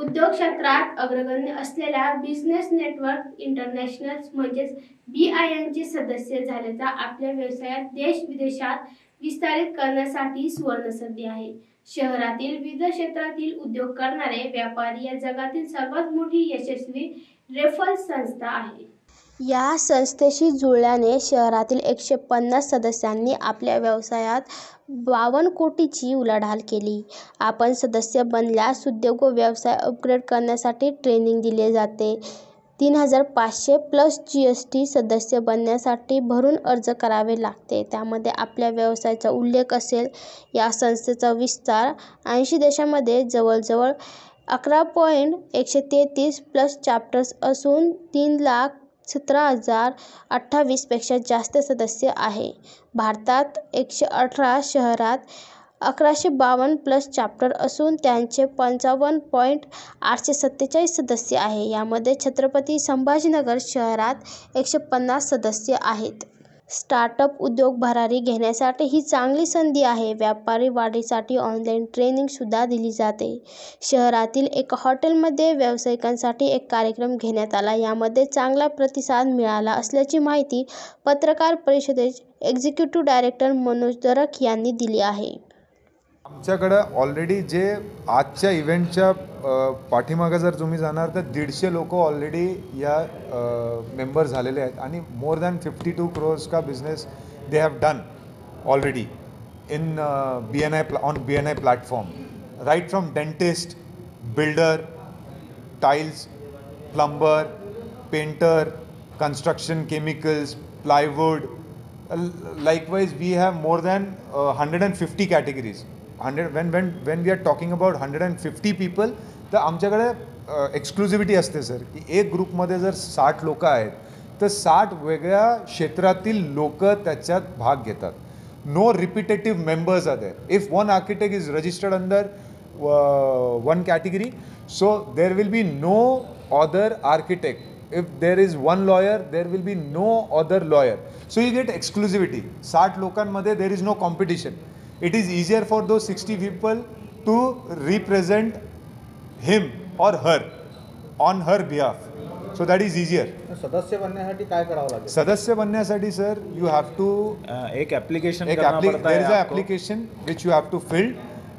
उद्योग क्षेत्रात अग्रगण्य असलेल्या बिझनेस नेटवर्क इंटरनॅशनल म्हणजेच BIN सदस्य झाल्याचा आपल्या व्यवसायात देश-विदेशात विस्तारित करण्यासाठी सुवर्णसंधी आहे. शहरातील विविध क्षेत्रातील उद्योग करणारे व्यापारी या जगातील सर्वात मोठी यशस्वी रेफरल संस्था आहे. या संस्थेशी जुळल्याने शहरातील 150 सदस्यांनी आपल्या व्यवसायात 52 कोटींची उलाढाल केली. आपण सदस्य बनल्यास उद्योग व व्यवसाय अपग्रेड करण्यासाठी ट्रेनिंग दिले जाते. 3,500 प्लस GST सदस्य बनण्यासाठी भरून अर्ज करावे लागते. त्यामध्ये आपल्या व्यवसायाचा उल्लेख असेल. या संस्थेचा विस्तार 80 देशांमध्ये जवळजवळ 11.133 प्लस चॅप्टर्स असून 3,17,028 पेक्षा जास्त सदस्य आहे. भारतात 118 शहरात 1152 प्लस चॅप्टर असून त्यांचे 55.847 सदस्य आहे. यामध्ये छत्रपती संभाजीनगर शहरात 150 सदस्य आहेत. स्टार्टअप उद्योग भरारी घेण्यासाठी ही चांगली संधी आहे. व्यापारी वाढीसाठी ऑनलाईन ट्रेनिंग सुद्धा दिली जाते. शहरातील एका हॉटेलमध्ये व्यावसायिकांसाठी एक कार्यक्रम घेण्यात आला. यामध्ये चांगला प्रतिसाद मिळाला असल्याची माहिती पत्रकार परिषदेचे एक्झिक्युटिव्ह डायरेक्टर मनोज दरक यांनी दिली आहे. आमच्याकडे ऑलरेडी जे आजच्या इव्हेंटच्या पाठीमागे जर तुम्ही जाणार तर 150 लोक ऑलरेडी या मेंबर झालेले आहेत आणि मोर दॅन 52 crores का business they have done already in BNI platform. Right from dentist, builder, tiles, plumber, painter, construction chemicals, plywood. Likewise, we have more than 150 categories. When we are talking about 150 people, तर आमच्याकडे एक्सक्लुझिव्हिटी असते sir की एक ग्रुपमध्ये जर 60 लोक आहेत तर 60 वेगळ्या क्षेत्रातील लोक त्याच्यात भाग घेतात. No repetitive members are there. If one architect is registered under one category, so there will be no other architect. If there is one lawyer, there will be no other lawyer. So you get exclusivity. 60 लोकांमध्ये there is no competition. It is easier for those 60 people to represent him or her on her behalf. So that is easier. सदस्य बनण्यासाठी काय करावं लागेल? सदस्य बनण्यासाठी sir you have to एक application there is an application which you have to fill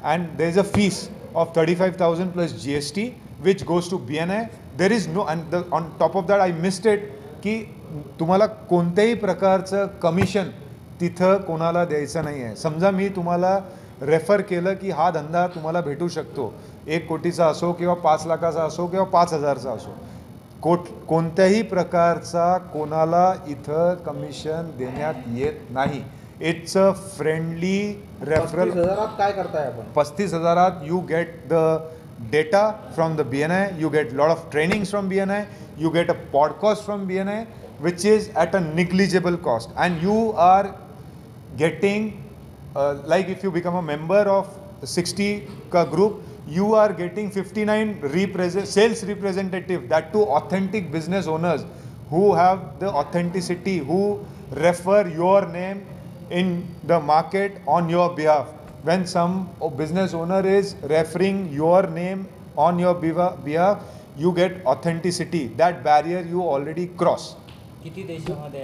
and there is a fees of 35,000 plus GST which goes to BNI. There is no, and on top of that I missed it की तुम्हाला कोणत्याही प्रकारचं commission तिथं कोणाला द्यायचं नाही आहे. समजा मी तुम्हाला रेफर केलं की हा धंदा तुम्हाला भेटू शकतो, 1 कोटीचा असो किंवा 5 लाखाचा असो किंवा 5,000चा असो, कोणत्याही प्रकारचा कोणाला इथं कमिशन देण्यात येत नाही. It's a friendly referral. 35,000 काय करताय आपण? 35,000 you get the data from the BNI, you get lot of trainings from BNI, you get a podcast from BNI which is at a negligible cost, and you are getting like if you become a member of 60 ka group, you are getting 59 sales representative, that too authentic business owners who have the authenticity, who refer your name in the market on your behalf. When some business owner is referring your name on your behalf, you get authenticity. That barrier you already cross. किती देशामध्ये